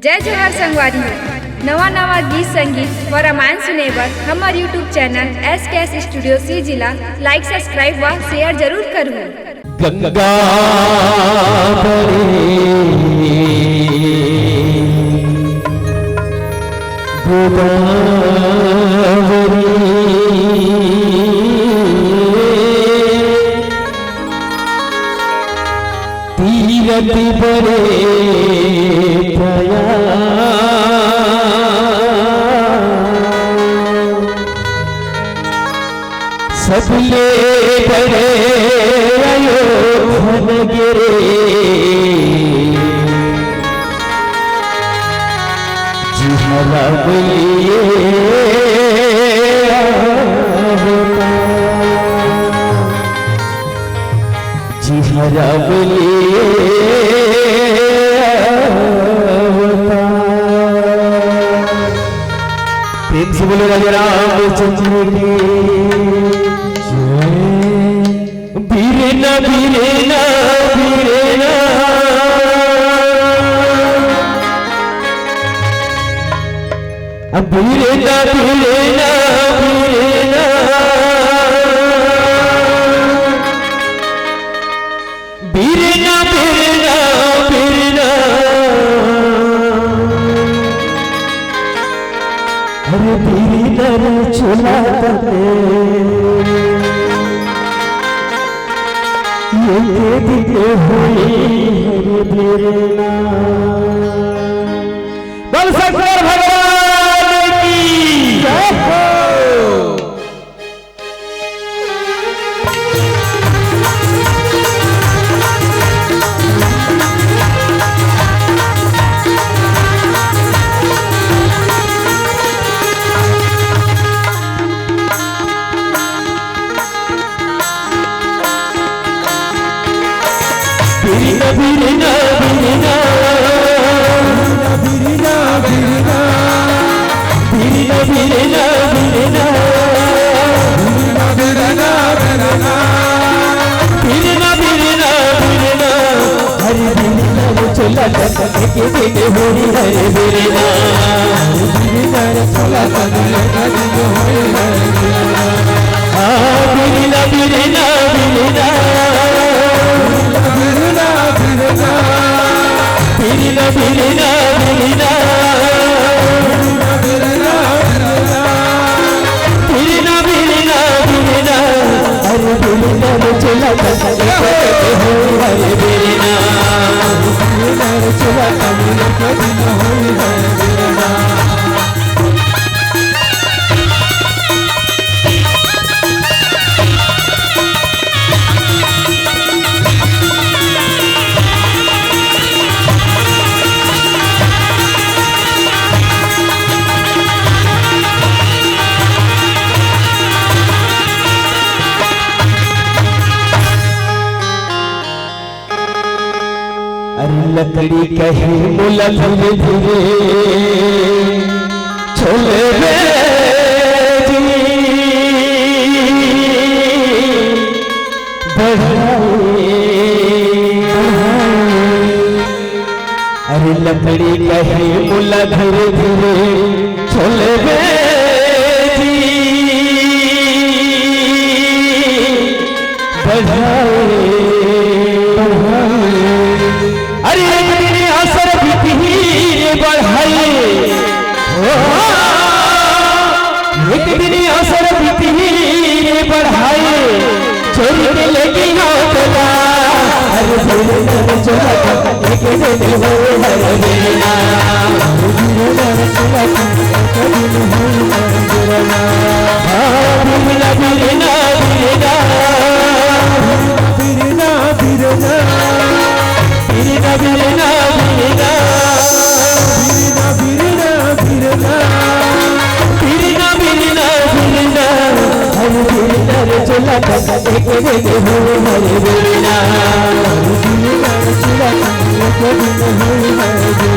जय जोहार संगवारी नवा नवा गीत संगीत व रामायण सुने बर हमार यूट्यूब चैनल SKS स्टूडियो सी जिला लाइक सब्सक्राइब व शेयर जरूर करूँ। गंगा तीरथ बरे सबले बड़े अयोध्या गिरे जिहरा बोलिए जिहरा बोलिए प्रेम से बोले राजा रामचंद्र की बीरेना बीरेना बीरेना बीरेना बीरेना बीरेना बीरेना बीरेना बीरेना अरे बीरेना चला ये दिखे हुई हरे बीरेना बोल शंकर भगवान की जय हो। बीरेना बीरेना बीरेना बीरेना बीरेना बीरेना बीरेना बीरेना बीरेना बीरेना बीरेना बीरेना हरे बीरेना चला के देखे होरी हरे बीरेना बीरेना चला के होरी हरे बीरेना बीरेना बीरेना बीरेना बीरेना बीरेना बीरेना बीरेना बीरेना हरे बीरेना चला हरे बीरेना चला लकड़ी कही मुला धीरे धीरे छोले अरे लकड़ी कही मुला धीरे धीरे छोले अरे असर बढ़ाई एक दिन असर बढ़ाई चोरी के लेके होता अरे चोरा हरे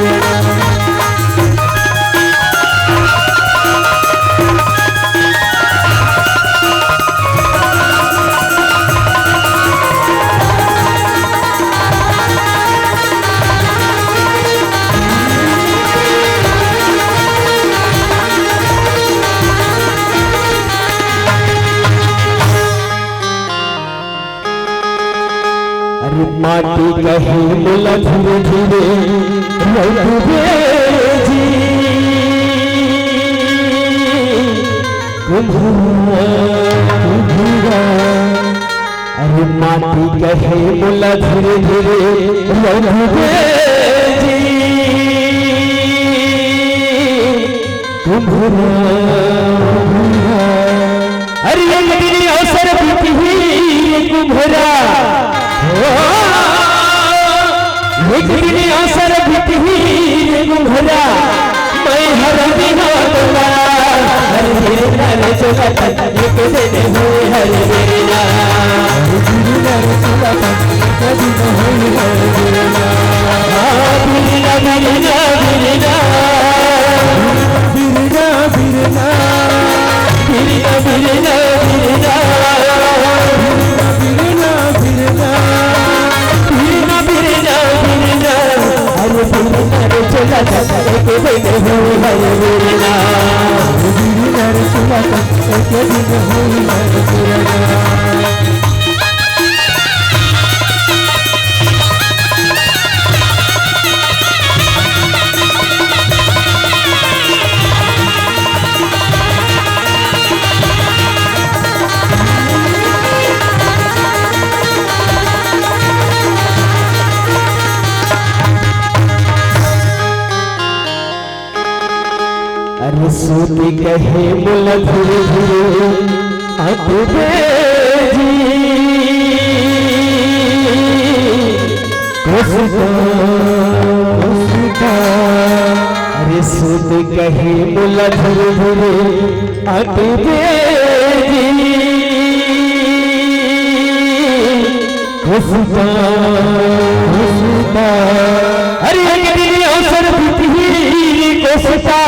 माटी कहे बोला धीरे धीरे रघुबे जी कुम्भरा अरे माटी कहे बोला धीरे धीरे रघुबे जी कुम्भरा अरे एक दिन अवसर बीती कुम्भरा एक दिन अवसर बीती कुम्भरा मैं हर दिन हर दिन चला एक दिन हुए हर बिरना बिरना अरे सूती कहे बोला धीरे धीरे अटूबे जी कुसुता अरे सूती कहे बोला धीरे धीरे अटूबे जी कुसुता अरे एक दिन अवसर बीती कुसुता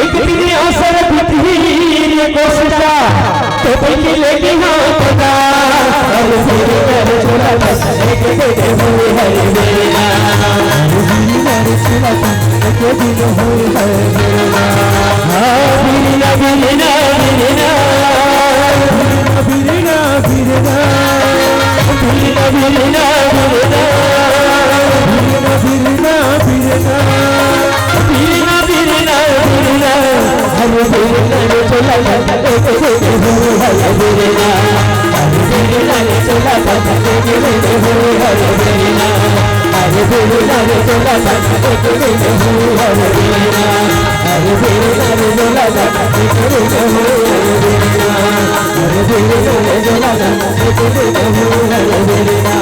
एक दिन अवसर बीती कुसुता तो पहले लेके होता अरे तेरे घर चला एक दिन हुए हर बिरना चला एक दिन हुए हर बिरना बिरना बिरना बिरना बिरना बिरना बिरना बिरना बिरना बिरना बिरना बिरना हर बिरना चला एक दिन हुए हर बिरना हर बिरना चला एक दिन हुए हर बिरना हर बिरना चला एक दिन हुए हर बिरना हर बिरना चला एक दिन हुए हर बिरना हर बिरना चला एक दिन हुए हर बिरना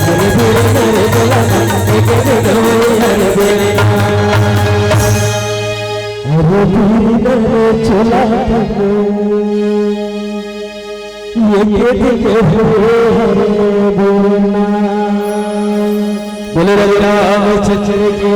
हर बिरना चला एक दिन हुए हर बिरना हर बिरना चला ये दिन हुए हर बिरना बोले राम चंद्र के